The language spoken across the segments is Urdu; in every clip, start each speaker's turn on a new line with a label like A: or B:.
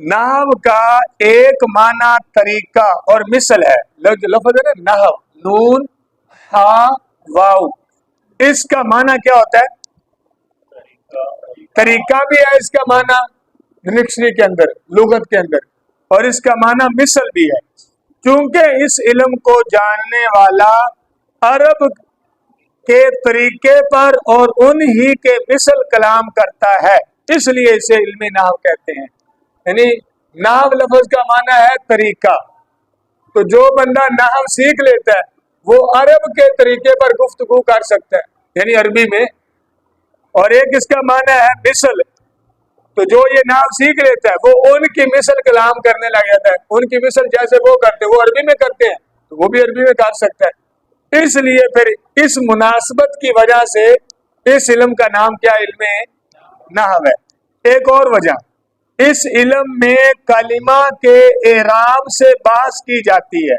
A: نحو کا ایک معنی طریقہ اور مثل ہے. لفظ ہے نا نحو، نون ہا واو، اس کا معنی کیا ہوتا ہے؟ طریقہ بھی ہے اس کا معنی ڈکشنری کے اندر، لغت کے اندر، اور اس کا معنی مثل بھی ہے. چونکہ اس علم کو جاننے والا عرب کے طریقے پر اور انہی کے مثل کلام کرتا ہے، اس لیے اسے علم نحو کہتے ہیں. یعنی نحو لفظ کا معنی ہے طریقہ. تو جو بندہ نحو سیکھ لیتا ہے وہ عرب کے طریقے پر گفتگو کر سکتا ہے، یعنی عربی میں. اور ایک اس کا معنی ہے مثل. تو جو یہ نحو سیکھ لیتا ہے وہ ان کی مثل کلام کرنے لگ جاتا ہے. ان کی مثل جیسے وہ کرتے ہیں وہ عربی میں کرتے ہیں تو وہ بھی عربی میں کر سکتا ہے. اس لیے پھر اس مناسبت کی وجہ سے اس علم کا نام کیا؟ علم نحو ہے. ایک اور وجہ، اس علم میں کلمہ کے اعراب سے بحث کی جاتی ہے.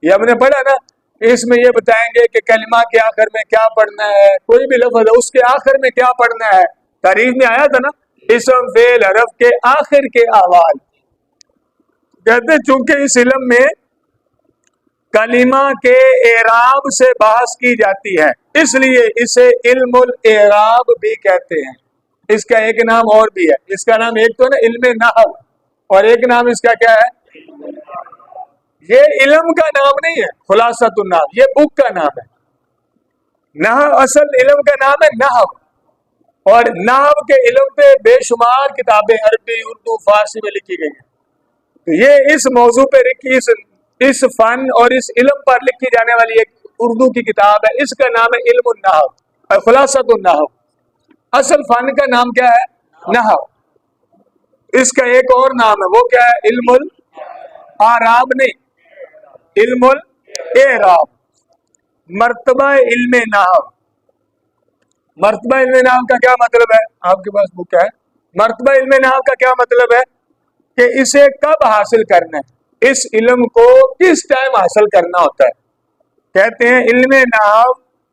A: یہ ہم نے پڑھا نا، اس میں یہ بتائیں گے کہ کلمہ کے آخر میں کیا پڑھنا ہے، کوئی بھی لفظ ہے اس کے آخر میں کیا پڑھنا ہے. تعریف میں آیا تھا نا، اسم فعل حرف کے آخر کے احوال. کہتے ہیں چونکہ اس علم میں کلمہ کے اعراب سے بحث کی جاتی ہے اس لیے اسے علم الاعراب بھی کہتے ہیں. اس کا ایک نام اور بھی ہے، اس کا نام ایک تو نا علم نحو، اور ایک نام اس کا کیا ہے؟ یہ علم کا نام نہیں ہے خلاصۃ النحو، یہ بک کا نام ہے. نحو اصل علم کا نام ہے نحو، اور نحو کے علم پہ بے شمار کتابیں عربی، اردو، فارسی میں لکھی گئی ہیں. تو یہ اس موضوع پہ لکھی، اس فن اور اس علم پر لکھی جانے والی ایک اردو کی کتاب ہے. اس کا نام ہے علم النحو اور خلاصۃ النحو. اصل فن کا نام کیا ہے؟ نحو. اس کا ایک اور نام ہے، وہ کیا ہے؟ علم الاعراب نہیں، علم الاعراب. مرتبہ علم نحو، مرتبہ علم نحو کا کیا مطلب ہے؟ آپ کے پاس بک ہے. مرتبہ علم نحو کا کیا مطلب ہے کہ اسے کب حاصل کرنا ہے، اس علم کو کس ٹائم حاصل کرنا ہوتا ہے. کہتے ہیں علم نحو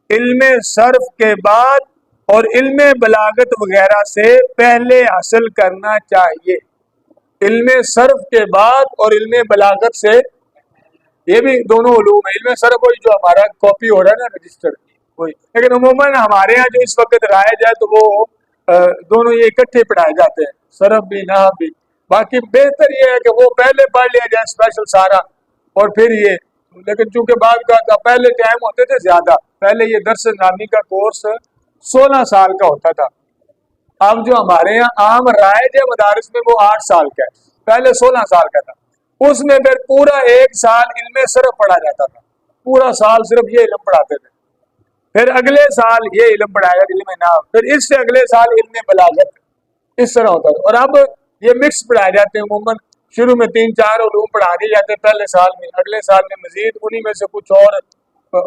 A: علم صرف کے بعد اور علم بلاغت وغیرہ سے پہلے حاصل کرنا چاہیے. علم صرف کے بعد اور علم بلاغت سے، یہ بھی دونوں علوم ہیں. علم صرف وہی جو ہمارا کاپی ہو رہا ہے نا رجسٹر وہی، لیکن عموماً ہمارے ہاں جو اس وقت رائج ہے تو وہ دونوں یہ اکٹھے پڑھائے جاتے ہیں، صرف بھی نحو بھی. باقی بہتر یہ ہے کہ وہ پہلے پڑھ لیا جائے اسپیشل سارا اور پھر یہ. لیکن چونکہ بعد کا پہلے ٹائم ہوتے تھے زیادہ، پہلے یہ درس نامی کا کورس 16 سال کا ہوتا تھا. اب جو ہمارے یہاں عام رائج ہے مدارس میں وہ 8 سال کا ہے، پہلے 16 سال کا تھا. اس میں پھر پورا 1 سال علم صرف پڑھا جاتا تھا، پورا سال صرف یہ علم پڑھاتے تھے. پھر اگلے سال یہ علم پڑھایا علم نحو، پھر اس سے اگلے سال علم بلاغت، اس طرح ہوتا تھا. اور اب یہ مکس پڑھائے جاتے ہیں. عموماً شروع میں 3-4 علوم پڑھا دی جاتے ہیں پہلے سال میں، اگلے سال میں مزید انہی میں سے کچھ اور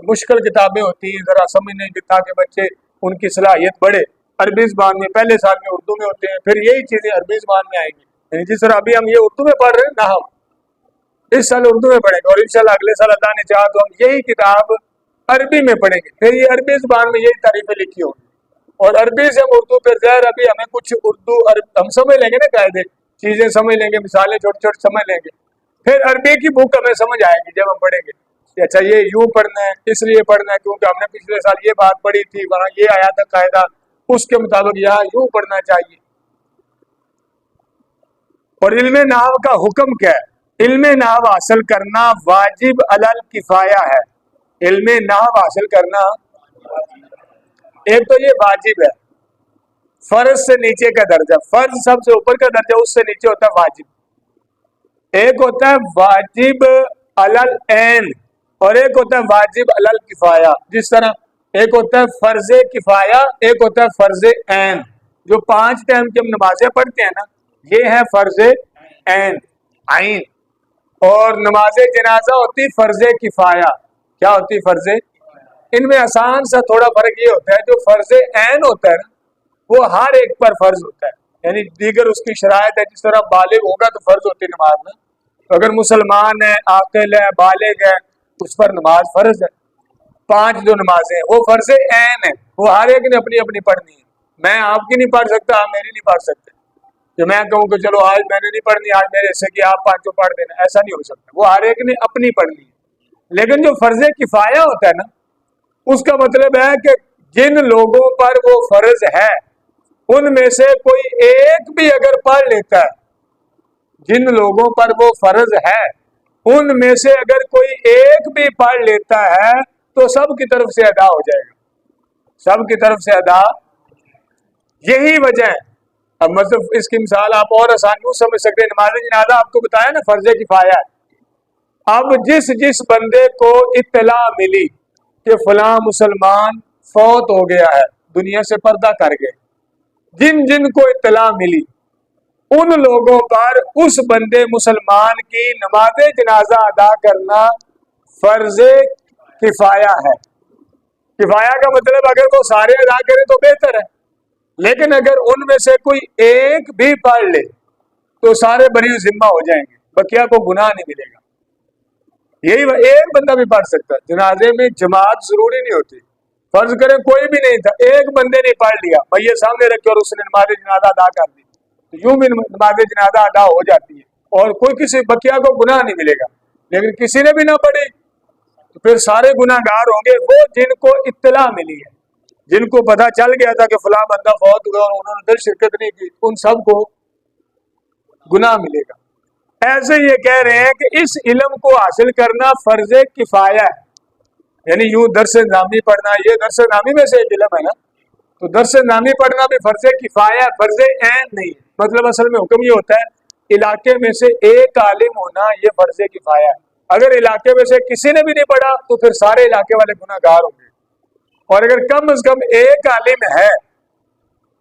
A: مشکل کتابیں ہوتی ہیں ذرا سمجھنے کی تاکہ بچے ان کی صلاحیت بڑھے. عربی زبان میں پہلے سال میں اردو میں ہوتے ہیں، پھر یہی چیزیں عربی زبان میں آئیں گی. یعنی جس طرح ابھی ہم یہ اردو میں پڑھ رہے ہیں نحو، اس سال اردو میں پڑھیں گے اور انشاءاللہ اگلے سال اللہ نے چاہا تو ہم یہی کتاب عربی میں پڑھیں گے. پھر یہ عربی زبان میں یہی تعریفیں لکھی ہوں گی اور عربی سے ہم اردو. پھر ظاہر ابھی ہمیں کچھ اردو ہم سمجھ لیں گے نا، قاعدے چیزیں سمجھ لیں گے، مثالیں چھوٹی چھوٹی سمجھ لیں گے. پھر عربی کی بک ہمیں سمجھ آئے گی جب ہم پڑھیں گے کہ اچھا یہ یوں پڑھنا ہے، اس لیے پڑھنا ہے کیونکہ ہم نے پچھلے سال یہ بات پڑھی تھی، وہاں یہ آیا تھا قاعدہ، اس کے مطابق یہاں یوں پڑھنا چاہیے. اور علم نحو کا حکم کیا ہے؟ علم نحو حاصل کرنا واجب علی الکفایہ ہے. علم نحو حاصل کرنا ایک تو یہ واجب ہے، فرض سے نیچے کا درجہ. فرض سب سے اوپر کا درجہ، اس سے نیچے ہوتا ہے واجب. ایک ہوتا ہے واجب علی العین اور ایک ہوتا ہے واجب علی الکفایہ. جس طرح ایک ہوتا ہے فرض کفایہ، ایک ہوتا ہے فرض عین. جو 5 ٹائم کی ہم نمازیں پڑھتے ہیں نا، یہ ہے فرض عین عین. اور نماز جنازہ ہوتی فرض کفایہ. کیا ہوتی؟ فرض. ان میں آسان سا تھوڑا فرق یہ ہوتا ہے، جو فرض عین ہوتا ہے نا وہ ہر ایک پر فرض ہوتا ہے، یعنی دیگر اس کی شرائط ہے. جس طرح بالغ ہوگا تو فرض ہوتی نماز میں، اگر مسلمان ہے، عاقل ہے، بالغ ہے، اس پر نماز فرض ہے. 5 جو نمازیں ہیں وہ فرض عین ہے، وہ ہر ایک نے اپنی اپنی پڑھنی ہے. میں آپ کی نہیں پڑھ سکتا، آپ میری نہیں پڑھ سکتے. کہ میں کہوں کہ چلو آج میں نے نہیں پڑھنی، آج میرے حصے کی آپ پانچوں پڑھ دینا، ایسا نہیں ہو سکتا. وہ ہر ایک نے اپنی پڑھنی ہے. لیکن جو فرض کفایہ ہوتا ہے نا، اس کا مطلب ہے کہ جن لوگوں پر وہ فرض ہے ان میں سے کوئی ایک بھی اگر پڑھ لیتا ہے، جن لوگوں پر وہ فرض ہے ان میں سے اگر کوئی ایک بھی پڑھ لیتا ہے تو سب کی طرف سے ادا ہو جائے گا، سب کی طرف سے ادا. یہی وجہ ہے. اب مطلب اس کی مثال آپ اور آسان کیوں سمجھ سکتے ہیں. نماز جنازہ آپ کو بتایا نا فرض کفایہ ہے. اب جس بندے کو اطلاع ملی کہ فلاں مسلمان فوت ہو گیا ہے، دنیا سے پردہ کر گئے، جن کو اطلاع ملی ان لوگوں پر اس بندے مسلمان کی نماز جنازہ ادا کرنا فرض کفایہ ہے. کفایہ کا مطلب اگر وہ سارے ادا کریں تو بہتر ہے، لیکن اگر ان میں سے کوئی ایک بھی پڑھ لے تو سارے بری ذمہ ہو جائیں گے، بقیہ کو گناہ نہیں ملے گا. یہی ایک بندہ بھی پڑھ سکتا ہے. جنازے میں جماعت ضروری نہیں ہوتی. فرض کریں کوئی بھی نہیں تھا، ایک بندے نے پڑھ لیا، میت سامنے رکھے اور اس نے نماز جنازہ ادا کر دی، تو یوں بھی نماز جنازہ ادا ہو جاتی ہے اور کوئی کسی بقیہ کو گناہ نہیں ملے گا. لیکن کسی نے بھی نہ پڑھی تو پھر سارے گناہ گار ہوں گے. وہ جن کو اطلاع ملی ہے، جن کو پتہ چل گیا تھا کہ فلاں بندہ فوت ہوا اور انہوں نے در شرکت نہیں کی، ان سب کو گناہ ملے گا. ایسے یہ کہہ رہے ہیں کہ اس علم کو حاصل کرنا فرض کفایہ ہے. یعنی یوں درس نامی پڑھنا، یہ درس نامی میں سے ایک علم ہے نا، تو درس نامی پڑھنا بھی فرض کفایہ، فرض عین نہیں ہے. مطلب اصل میں حکم یہ ہوتا ہے علاقے میں سے ایک عالم ہونا یہ فرض کفایہ ہے. اگر علاقے میں سے کسی نے بھی نہیں پڑھا تو پھر سارے علاقے والے گناہ گار ہوں گے. اور اگر کم از کم ایک عالم ہے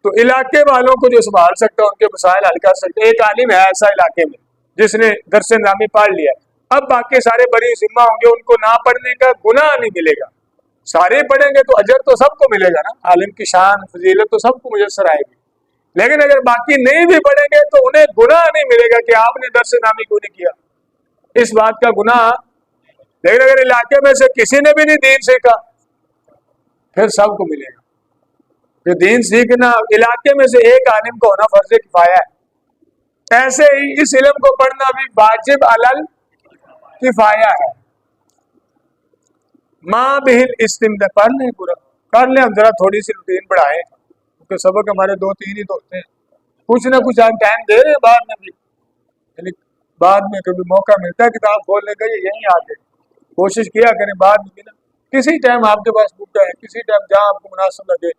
A: تو علاقے والوں کو جو سنبھال سکتا ہے، ان کے مسائل حل کر سکتے. ایک عالم ہے ایسا علاقے میں جس نے درس نامی پڑھ لیا، اب باقی سارے بری ذمہ ہوں گے، ان کو نہ پڑھنے کا گناہ نہیں ملے گا. سارے پڑھیں گے تو اجر تو سب کو ملے گا نا، عالم کی شان فضیلت تو سب کو میسر آئے گی. لیکن اگر باقی نہیں بھی پڑھیں گے تو انہیں گناہ نہیں ملے گا کہ آپ نے درس نامی کیوں نہیں کیا، اس بات کا گناہ. لیکن اگر علاقے میں سے کسی نے بھی نہیں دین سیکھا پھر سب کو ملے گا. کہ دین سیکھنا علاقے میں سے ایک عالم کو ہونا فرض کفایہ ہے. ایسے ہی اس علم کو پڑھنا بھی واجب علل کفایہ ہے. ماں بہل استمداد پڑھ لیں، پورا کر لیں. ہم ذرا تھوڑی سی روٹین بڑھائیں کیونکہ سبق ہمارے 2-3 ہی تو ہوتے ہیں. کچھ نہ کچھ آپ ٹائم دے رہے ہیں بعد میں بھی، یعنی بعد میں کبھی موقع ملتا ہے کتاب کھولنے کا یہیں آ کے کوشش کیا کریں. بعد میں بھی نا کسی ٹائم آپ کے پاس بک ہے، کسی ٹائم جہاں آپ کو مناسب لگے.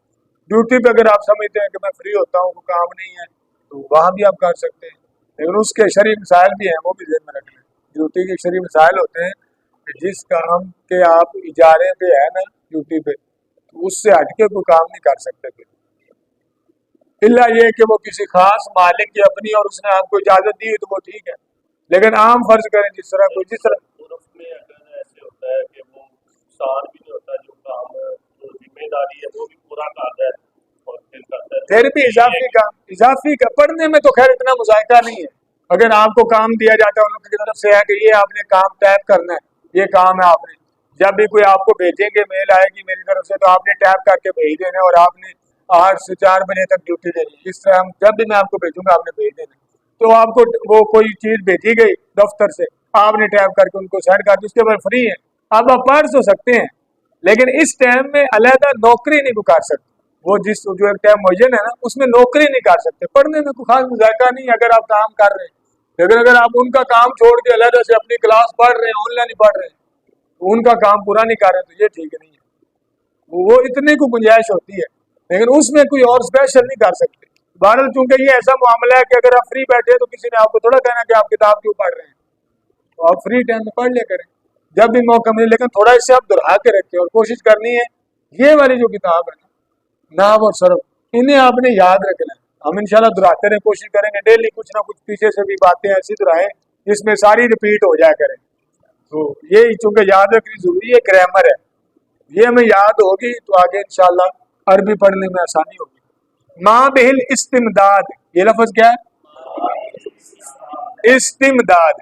A: ڈیوٹی پہ اگر آپ سمجھتے ہیں کہ میں فری ہوتا ہوں، کوئی کام نہیں ہے، تو وہاں بھی آپ کر سکتے ہیں. لیکن اس کے شرعی مسائل بھی ہیں، وہ بھی ذہن میں رکھ لیں. ڈیوٹی کے شرعی مسائل ہوتے ہیں کہ جس کام کے آپ اجارے پہ ہے نا ڈیوٹی پہ، تو اس سے ہٹ کے کوئی کام نہیں کر سکتے پھر، الا یہ کہ وہ کسی خاص مالک کی اپنی اور اس نے آپ کو اجازت دی تو وہ ٹھیک ہے. لیکن عام فرض کریں جس طرح کوئی جس طرح
B: میں اگر ایسے ہوتا ہے کہ وہ سال بھی نہیں ہوتا، جو کام جو ذمہ داری ہے وہ بھی پورا کرتا ہے اور پھر کرتا ہے،
A: پھر بھی اضافی کا پڑھنے میں تو خیر اتنا مذائقہ نہیں ہے. اگر آپ کو کام دیا جاتا ہے ان کی طرف سے ہے کہ یہ آپ نے کام ٹائپ کرنا ہے، یہ کام ہے آپ نے، جب بھی کوئی آپ کو بھیجیں گے میل آئے گی میری طرف سے تو آپ نے ٹائپ کر کے بھیج دینا اور آپ نے 8 سے 4 بجے تک ڈیوٹی دینی. اس طرح ہم جب بھی میں آپ کو بھیجوں گا آپ نے بھیج دینا. تو آپ کو وہ کوئی چیز بھیجی گئی دفتر سے، آپ نے ٹائپ کر کے ان کو سینڈ کر دی، اس کے بعد فری ہیں اب آپ پڑھ تو سکتے ہیں. لیکن اس ٹائم میں علیحدہ نوکری نہیں کر سکتے. وہ جس جو ایک ٹائم معین ہے نا اس میں نوکری نہیں کر سکتے. پڑھنے میں کوئی خاص مذائقہ نہیں ہے اگر آپ کام کر رہے ہیں. لیکن اگر آپ ان کا کام چھوڑ کے علیحدہ سے اپنی کلاس پڑھ رہے ہیں، آن لائن پڑھ رہے ہیں، تو ان کا کام پورا نہیں کر رہے تو یہ ٹھیک نہیں ہے. وہ اتنی کو گنجائش ہوتی ہے لیکن اس میں کوئی اور اسپیشل نہیں کر سکتے. بہرحال چونکہ یہ ایسا معاملہ ہے کہ اگر آپ فری بیٹھے تو کسی نے آپ کو تھوڑا کہنا کہ آپ کتاب کیوں پڑھ رہے ہیں، تو آپ فری ٹائم میں پڑھ لیا کریں جب بھی موقع ملے. لیکن تھوڑا اس سے آپ دہرا کے رکھیں اور کوشش کرنی ہے یہ والی جو کتاب ہے نا نحو اور صرف، انہیں آپ نے یاد رکھنا ہے. ہم انشاءاللہ دہراتے رہیں، کوشش کریں گے ڈیلی کچھ نہ کچھ پیچھے سے بھی باتیں ایسی دہرائیں جس میں ساری ریپیٹ ہو جایا کریں. تو یہ چونکہ یاد رکھنی ضروری ہے، گرامر ہے، یہ ہمیں یاد ہوگی تو آگے انشاءاللہ عربی پڑھنے میں آسانی ہوگی. ماں بہل استمداد، یہ لفظ کیا ہے؟ استمداد.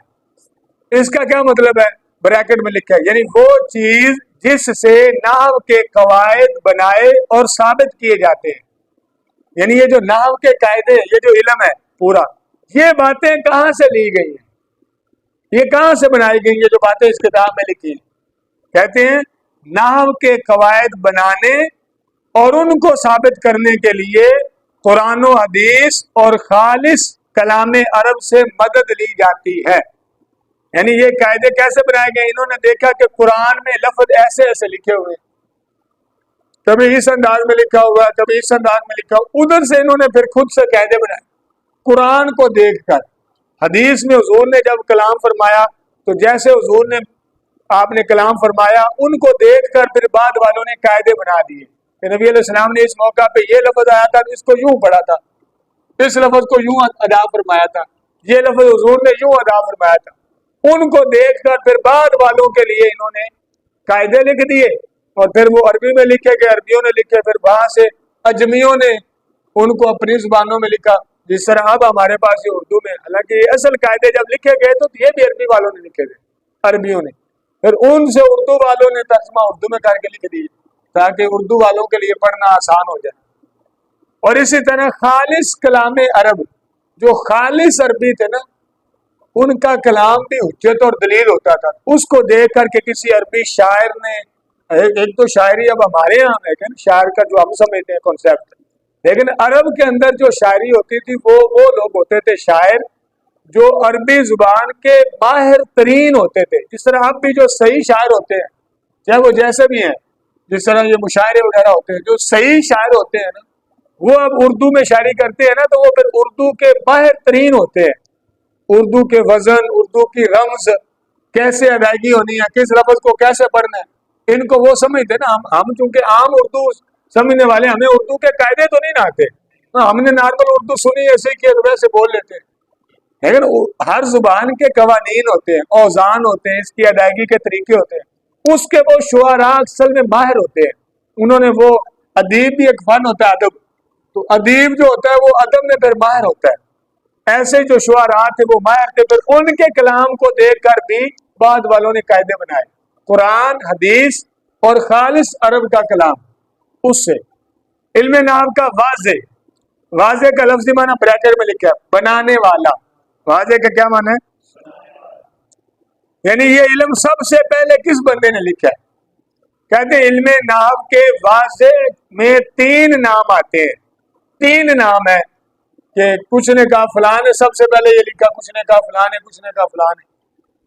A: اس کا کیا مطلب ہے؟ بریکٹ میں لکھا ہے یعنی وہ چیز جس سے نحو کے قواعد بنائے اور ثابت کیے جاتے ہیں. یعنی یہ جو نحو کے قاعدے، یہ جو علم ہے پورا. یہ باتیں کہاں سے لی گئی ہیں, یہ کہاں سے بنائی گئی ہیں جو باتیں اس کتاب میں لکھی ہیں؟ کہتے ہیں نحو کے قواعد بنانے اور ان کو ثابت کرنے کے لیے قرآن و حدیث اور خالص کلام عرب سے مدد لی جاتی ہے. یعنی یہ قاعدے کیسے بنائے گئے؟ انہوں نے دیکھا کہ قرآن میں لفظ ایسے ایسے لکھے ہوئے, کبھی اس انداز میں لکھا ہوا ہے, کبھی اس انداز میں لکھا ہوا, ادھر سے انہوں نے پھر خود سے قاعدے بنائے قرآن کو دیکھ کر. حدیث میں حضور نے جب کلام فرمایا تو جیسے حضور نے آپ نے کلام فرمایا ان کو دیکھ کر پھر بعد والوں نے قاعدے بنا دیے کہ نبی علیہ السلام نے اس موقع پہ یہ لفظ آیا تھا تو اس کو یوں پڑھا تھا, اس لفظ کو یوں ادا فرمایا تھا, یہ لفظ حضور نے یوں ادا فرمایا تھا. ان کو دیکھ کر پھر بعد والوں کے لیے انہوں نے قاعدے لکھ دیے اور پھر وہ عربی میں لکھے گئے, عربیوں نے لکھے, پھر وہاں سے اجمیوں نے ان کو اپنی زبانوں میں لکھا, جس طرح اب ہمارے پاس یہ اردو میں. حالانکہ یہ اصل قاعدے جب لکھے گئے تو یہ بھی عربی والوں نے لکھے تھے, عربیوں نے, پھر ان سے اردو والوں نے ترجمہ اردو میں کر کے لکھ دیے تاکہ اردو والوں کے لیے پڑھنا آسان ہو جائے. اور اسی طرح خالص کلام عرب, جو خالص عربی تھے نا ان کا کلام بھی حجت اور دلیل ہوتا تھا. اس کو دیکھ کر کے کسی عربی شاعر نے, ایک تو شاعری اب ہمارے یہاں ہے کہ شاعر کا جو ہم سمجھتے ہیں کانسیپٹ, لیکن عرب کے اندر جو شاعری ہوتی تھی وہ لوگ ہوتے تھے شاعر جو عربی زبان کے ماہر ترین ہوتے تھے. جس طرح اب بھی جو صحیح شاعر ہوتے ہیں چاہے وہ جیسے بھی ہیں, جس طرح یہ مشاعرے وغیرہ ہوتے ہیں, جو صحیح شاعر ہوتے ہیں نا وہ اب اردو میں شاعری کرتے ہیں نا تو وہ پھر اردو کے ماہر ترین ہوتے ہیں. اردو کے وزن, اردو کی رمز, کیسے ادائیگی ہونی ہے, کس لفظ کو کیسے پڑھنا ہے, ان کو وہ سمجھتے نا. ہم چونکہ عام اردو سمجھنے والے, ہمیں اردو کے قاعدے تو نہیں آتے, ہم نے نارمل اردو سنی ہے سیکھی ہے ویسے بول لیتے ہیں. لیکن ہر زبان کے قوانین ہوتے ہیں, اوزان ہوتے ہیں, اس کی ادائیگی کے طریقے ہوتے ہیں, اس کے وہ شعراء اصل میں ماہر ہوتے ہیں. انہوں نے وہ ادیب بھی ایک فن ہوتا ہے ادب, تو ادیب جو ہوتا ہے وہ ادب میں پھر ماہر ہوتا ہے. ایسے جو شعراء تھے وہ ماہر تھے, پھر ان کے کلام کو دیکھ کر بھی بعد والوں نے قاعدے بنائے. قرآن, حدیث اور خالص عرب کا کلام, اس سے علم نحو کا واضح, واضح کا لفظی معنی بریکٹ میں لکھا ہے بنانے والا. واضح کا کیا معنی ہے؟ یعنی یہ علم سب سے پہلے کس بندے نے لکھا ہے؟ کہتے ہیں علم نحو کے واضح میں 3 نام آتے ہیں. 3 نام ہے کہ کچھ نے کہا فلاں نے سب سے پہلے یہ لکھا, کچھ نے کہا فلاں نے, کچھ نے کہا فلاں نے.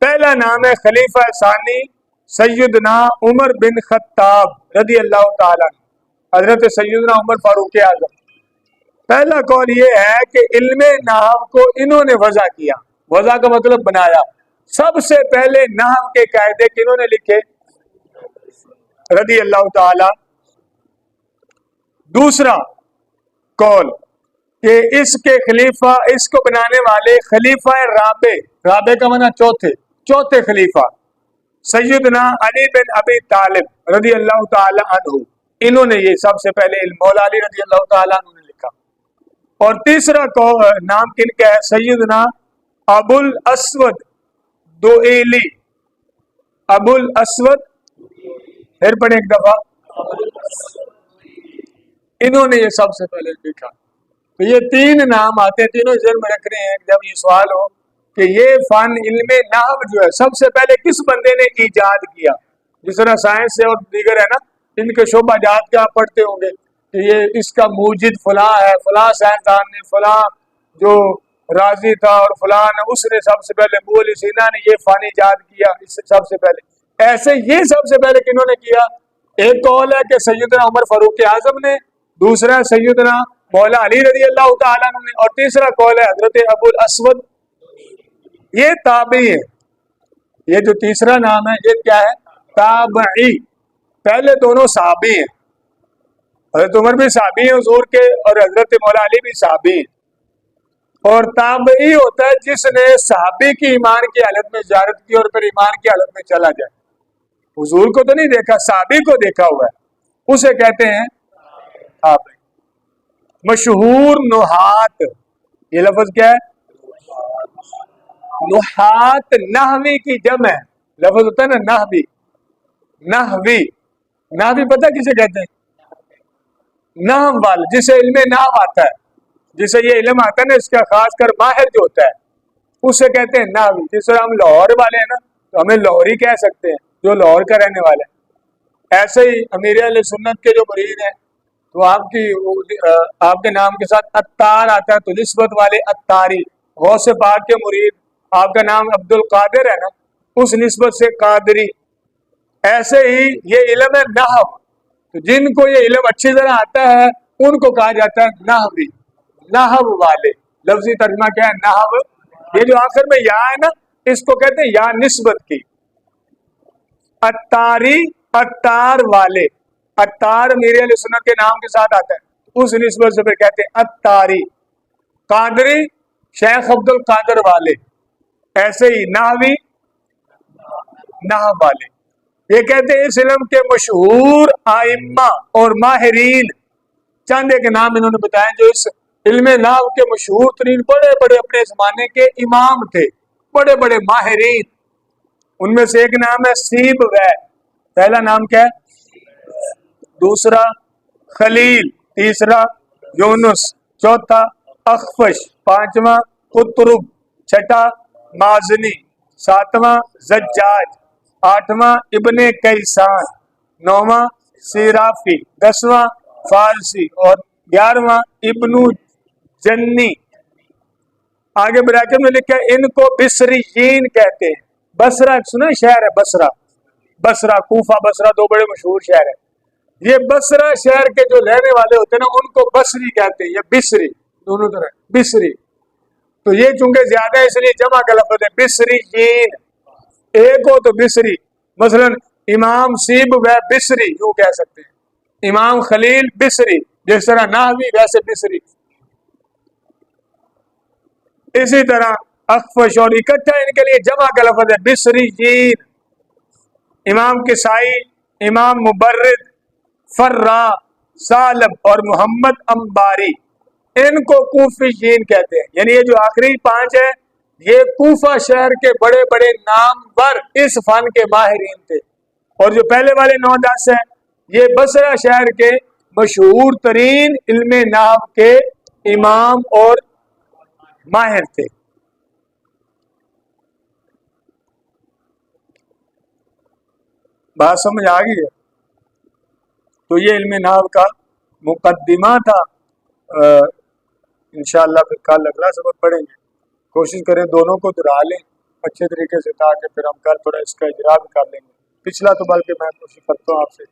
A: پہلا نام ہے خلیفہ ثانی سیدنا عمر بن خطاب رضی اللہ تعالیٰ, حضرت سیدنا عمر فاروق اعظم. پہلا قول یہ ہے کہ علم نحو کو انہوں نے وضع کیا, وضع کا مطلب بنایا. سب سے پہلے نحو کے قاعدے کنہوں نے لکھے؟ رضی اللہ تعالی. دوسرا قول کہ اس کے خلیفہ, اس کو بنانے والے خلیفہ رابع, رابع کا معنی چوتھے خلیفہ سیدنا علی بن ابی طالب رضی اللہ تعالی عنہ, انہوں نے یہ سب سے پہلے مولا علی رضی اللہ تعالی عنہ نے لکھا. اور تیسرا نام کن کا ہے؟ سیدنا ابو الاسود دوئیلی. ابو الاسود, پھر پڑھیں ایک دفعہ, انہوں نے یہ سب سے پہلے لکھا. تو یہ 3 نام آتے ہیں, تینوں ذہن میں رکھ رہے ہیں جب یہ سوال ہو کہ یہ فن علم نحو جو ہے سب سے پہلے کس بندے نے ایجاد کیا. جس طرح سائنس سے اور دیگر ہے نا, ان کے شعبہ جات کے آپ پڑھتے ہوں گے کہ یہ اس کا موجد فلاں ہے, فلاں سائنسدان نے, فلاں جو راضی تھا اور فلاں نے, اس نے سب سے پہلے ابو علی سینا نے یہ فن ایجاد کیا اس سے سب سے پہلے. ایسے یہ سب سے پہلے کنہوں نے کیا؟ ایک قول ہے کہ سیدنا عمر فاروق اعظم نے, دوسرا سیدنا مولا علی رضی اللہ تعالیٰ عنہ نے, اور تیسرا قول ہے حضرت ابو الاسود. یہ تابعی ہے. یہ جو تیسرا نام ہے یہ کیا ہے؟ تابعی. پہلے دونوں صحابی ہیں, حضرت عمر بھی صحابی ہیں حضور کے, اور حضرت مولا علی بھی صحابی ہیں. اور تابعی ہوتا ہے جس نے صحابی کی ایمان کی حالت میں زیارت کی اور پھر ایمان کی حالت میں چلا جائے. حضور کو تو نہیں دیکھا, صحابی کو دیکھا ہوا ہے, اسے کہتے ہیں تابعی. مشہور نحات, یہ لفظ کیا ہے؟ نحات نحوی کی جمع ہے. لفظ ہوتا ہے نا نحوی, نحوی. نحوی پتہ کسے کہتے ہیں؟ نحو والے, جسے علم نحو آتا ہے. جسے یہ علم آتا ہے نا، اس کا خاص کر ماہر جو ہوتا ہے اسے کہتے ہیں نحوی. جس طرح ہم لاہور والے ہیں نا تو ہمیں لاہوری کہہ سکتے ہیں جو لاہور کا رہنے والا ہے. ایسے ہی امیر اہل سنت کے جو مرید ہیں تو آپ کے نام کے ساتھ اتار آتا ہے تو نسبت والے اتاری. غوث پاک کے مرید آپ کا نام عبد القادر ہے نا، اس نسبت سے قادری. ایسے ہی یہ علم ہے نحو، تو جن کو یہ علم اچھی طرح آتا ہے ان کو کہا جاتا ہے نحوی، نحو والے. لفظی ترجمہ کیا ہے؟ نحو. یہ جو آخر میں یا ہے نا اس کو کہتے ہیں یا نسبت کی. اتاری، اتار والے. اتار میرے علیہ سنت کے نام کے ساتھ آتا ہے، اس نسبت سے پھر کہتے ہیں اتاری. قادری شیخ عبد القادر والے. ایسے ہی نحوی نحو والے. یہ کہتے ہیں اس علم کے مشہور ائمہ اور ماہرین، چند ایک نام انہوں نے بتایا جو اس علم نحو کے مشہور ترین بڑے بڑے اپنے زمانے کے امام تھے، بڑے بڑے ماہرین. ان میں سے ایک نام ہے سیب وے. پہلا نام کیا ہے؟ دوسرا خلیل، تیسرا یونس، چوتھا اخفش، پانچواں قطرب، چھٹا مازنی، ساتواں زجاج، آٹھواں ابن کیسان، نوواں سیرافی، دسواں فارسی اور 11واں ابن جنی. آگے بریکٹ میں لکھا ہے ان کو بصریین کہتے ہیں. بصرہ سنا شہر ہے بصرہ، بصرہ کوفہ بصرہ دو بڑے مشہور شہر ہیں. یہ بصرہ شہر کے جو رہنے والے ہوتے ہیں نا ان کو بصری کہتے ہیں، یا بصری دونوں طرح بصری. تو یہ چونکہ زیادہ ہے اس لیے جمع کا لفظ ہے بصریین. ایک ہو تو بصری، مثلا امام سیب و بصری یوں کہہ سکتے ہیں، امام خلیل بصری، جس طرح نحوی ویسے بصری. اسی طرح اخفش اور اکٹھا ان کے لیے جمع کا لفظ ہے بصریین. امام کسائی، امام مبرد، فرا، سالب اور محمد انباری، ان کو کوفیین کہتے ہیں. یعنی یہ جو آخری پانچ ہے یہ کوفہ شہر کے بڑے بڑے نامور اس فن کے ماہرین تھے، اور جو پہلے والے 9-10 ہیں یہ بصرہ شہر کے مشہور ترین علم نحو کے امام اور ماہر تھے. بات سمجھ آ گئی ہے؟ تو یہ علم نحو کا مقدمہ تھا. انشاءاللہ پھر کل اگلا سبق پڑھیں گے. کوشش کریں دونوں کو دہرا لیں اچھے طریقے سے تاکہ پھر ہم کل تھوڑا اس کا اجرا بھی کر لیں گے. پچھلا تو بلکہ میں کوشش کرتا ہوں آپ سے